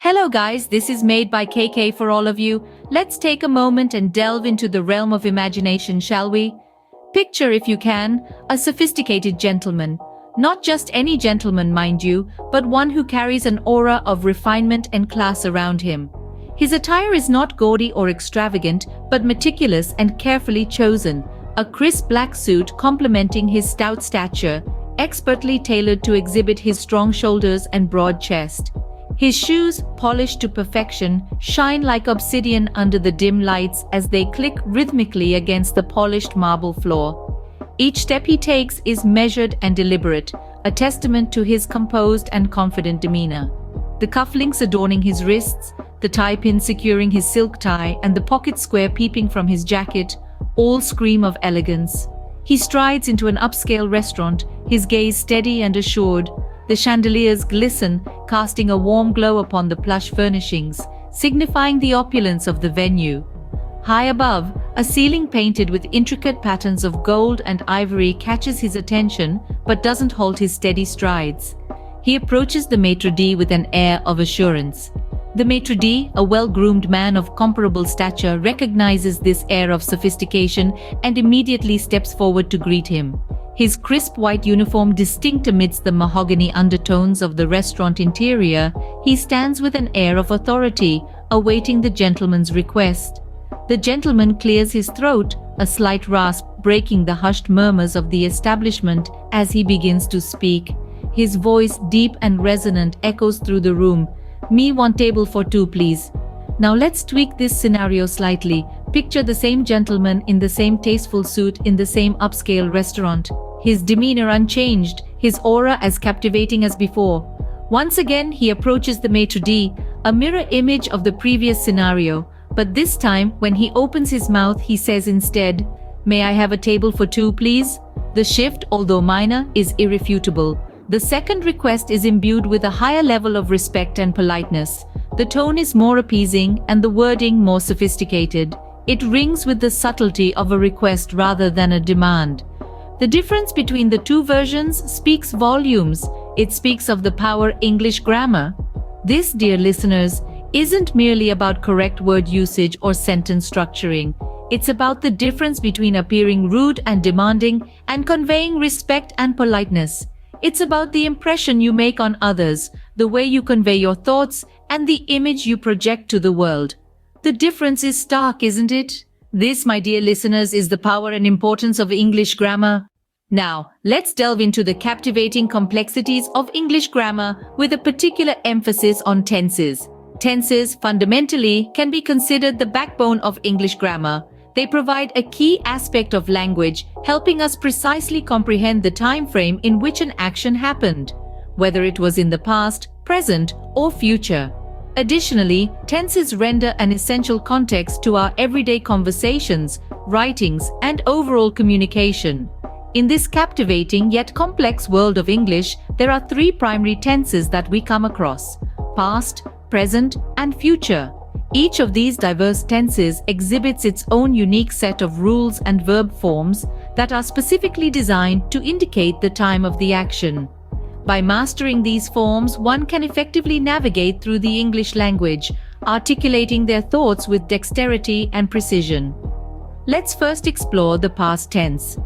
Hello guys, this is made by KK for all of you. Let's take a moment and delve into the realm of imagination, shall we? Picture, if you can, a sophisticated gentleman. Not just any gentleman, mind you, but one who carries an aura of refinement and class around him. His attire is not gaudy or extravagant, but meticulous and carefully chosen. A crisp black suit complementing his stout stature, expertly tailored to exhibit his strong shoulders and broad chest. His shoes, polished to perfection, shine like obsidian under the dim lights as they click rhythmically against the polished marble floor. Each step he takes is measured and deliberate, a testament to his composed and confident demeanor. The cufflinks adorning his wrists, the tie pin securing his silk tie, and the pocket square peeping from his jacket all scream of elegance. He strides into an upscale restaurant, his gaze steady and assured. The chandeliers glisten, casting a warm glow upon the plush furnishings, signifying the opulence of the venue. High above, a ceiling painted with intricate patterns of gold and ivory catches his attention but doesn't halt his steady strides. He approaches the maitre d' with an air of assurance. The maitre d', a well-groomed man of comparable stature, recognizes this air of sophistication and immediately steps forward to greet him. His crisp white uniform distinct amidst the mahogany undertones of the restaurant interior, he stands with an air of authority, awaiting the gentleman's request. The gentleman clears his throat, a slight rasp breaking the hushed murmurs of the establishment as he begins to speak. His voice, deep and resonant, echoes through the room. "Me want table for two, please." Now let's tweak this scenario slightly. Picture the same gentleman in the same tasteful suit in the same upscale restaurant. His demeanor unchanged, his aura as captivating as before. Once again, he approaches the maitre d', a mirror image of the previous scenario. But this time, when he opens his mouth, he says instead, "May I have a table for two, please?" The shift, although minor, is irrefutable. The second request is imbued with a higher level of respect and politeness. The tone is more appeasing and the wording more sophisticated. It rings with the subtlety of a request rather than a demand. The difference between the two versions speaks volumes. It speaks of the power English grammar. This, dear listeners, isn't merely about correct word usage or sentence structuring. It's about the difference between appearing rude and demanding and conveying respect and politeness. It's about the impression you make on others, the way you convey your thoughts, and the image you project to the world. The difference is stark, isn't it? This, my dear listeners, is the power and importance of English grammar. Now, let's delve into the captivating complexities of English grammar with a particular emphasis on tenses. Tenses, fundamentally, can be considered the backbone of English grammar. They provide a key aspect of language, helping us precisely comprehend the time frame in which an action happened, whether it was in the past, present, or future. Additionally, tenses render an essential context to our everyday conversations, writings, and overall communication. In this captivating yet complex world of English, there are three primary tenses that we come across: past, present, and future. Each of these diverse tenses exhibits its own unique set of rules and verb forms that are specifically designed to indicate the time of the action. By mastering these forms, one can effectively navigate through the English language, articulating their thoughts with dexterity and precision. Let's first explore the past tense.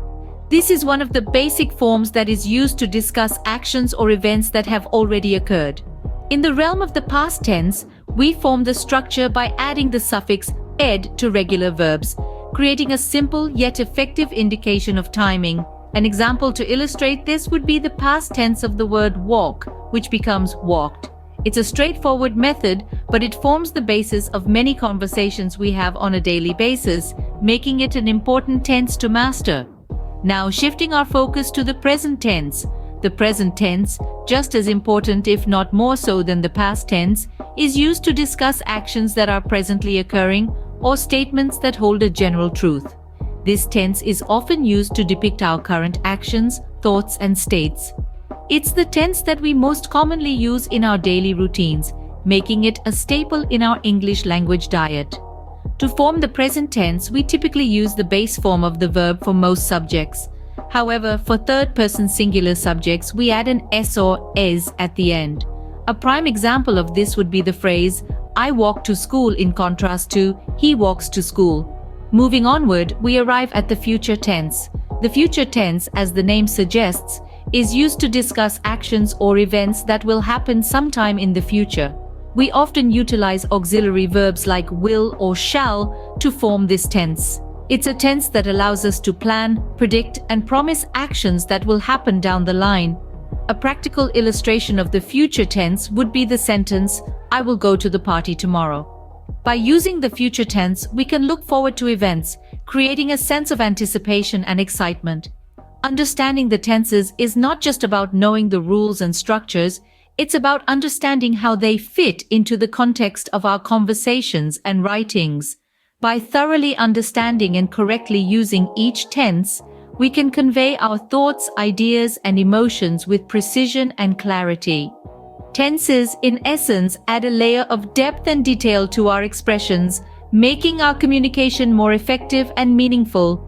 This is one of the basic forms that is used to discuss actions or events that have already occurred. In the realm of the past tense, we form the structure by adding the suffix ed to regular verbs, creating a simple yet effective indication of timing. An example to illustrate this would be the past tense of the word walk, which becomes walked. It's a straightforward method, but it forms the basis of many conversations we have on a daily basis, making it an important tense to master. Now, shifting our focus to the present tense. The present tense, just as important if not more so than the past tense, is used to discuss actions that are presently occurring or statements that hold a general truth. This tense is often used to depict our current actions, thoughts, and states. It's the tense that we most commonly use in our daily routines, making it a staple in our English language diet. To form the present tense, we typically use the base form of the verb for most subjects. However, for third-person singular subjects, we add an s or es at the end. A prime example of this would be the phrase, I walk to school, in contrast to, he walks to school. Moving onward, we arrive at the future tense. The future tense, as the name suggests, is used to discuss actions or events that will happen sometime in the future. We often utilize auxiliary verbs like will or shall to form this tense. It's a tense that allows us to plan, predict, and promise actions that will happen down the line. A practical illustration of the future tense would be the sentence, I will go to the party tomorrow. By using the future tense, we can look forward to events, creating a sense of anticipation and excitement. Understanding the tenses is not just about knowing the rules and structures, it's about understanding how they fit into the context of our conversations and writings. By thoroughly understanding and correctly using each tense, we can convey our thoughts, ideas, and emotions with precision and clarity. Tenses, in essence, add a layer of depth and detail to our expressions, making our communication more effective and meaningful.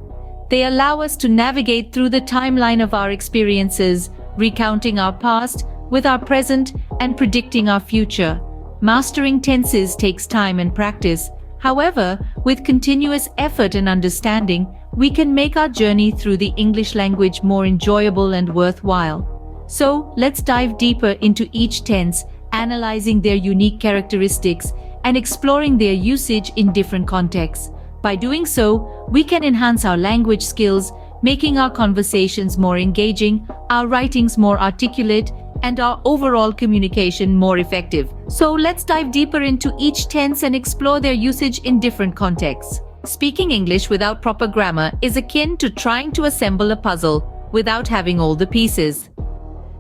They allow us to navigate through the timeline of our experiences, recounting our past with our present and predicting our future. Mastering tenses takes time and practice. However, with continuous effort and understanding, we can make our journey through the English language more enjoyable and worthwhile. So, let's dive deeper into each tense, analyzing their unique characteristics and exploring their usage in different contexts. By doing so, we can enhance our language skills, making our conversations more engaging, our writings more articulate, and our overall communication more effective. So let's dive deeper into each tense and explore their usage in different contexts. Speaking English without proper grammar is akin to trying to assemble a puzzle without having all the pieces.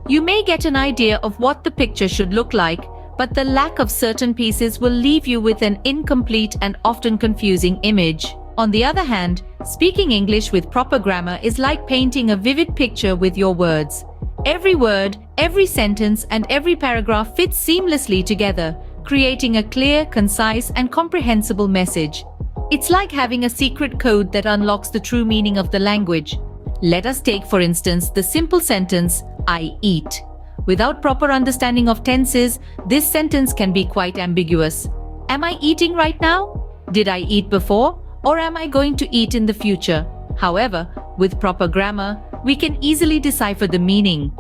You may get an idea of what the picture should look like, but the lack of certain pieces will leave you with an incomplete and often confusing image. On the other hand, speaking English with proper grammar is like painting a vivid picture with your words. Every word, every sentence, and every paragraph fits seamlessly together, creating a clear, concise, and comprehensible message. It's like having a secret code that unlocks the true meaning of the language. Let us take, for instance, the simple sentence, I eat. Without proper understanding of tenses, this sentence can be quite ambiguous. Am I eating right now? Did I eat before? Or am I going to eat in the future? However, with proper grammar, we can easily decipher the meaning.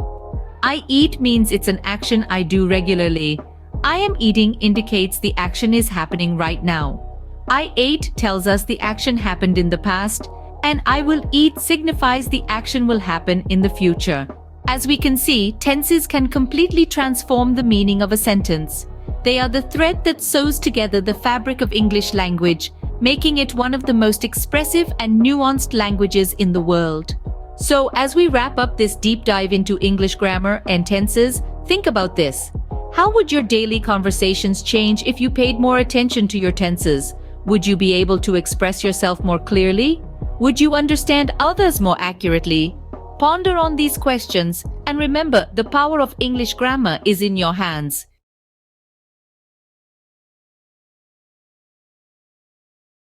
I eat means it's an action I do regularly. I am eating indicates the action is happening right now. I ate tells us the action happened in the past, and I will eat signifies the action will happen in the future. As we can see, tenses can completely transform the meaning of a sentence. They are the thread that sews together the fabric of English language, making it one of the most expressive and nuanced languages in the world. So, as we wrap up this deep dive into English grammar and tenses, think about this. How would your daily conversations change if you paid more attention to your tenses? Would you be able to express yourself more clearly? Would you understand others more accurately? Ponder on these questions and remember, the power of English grammar is in your hands.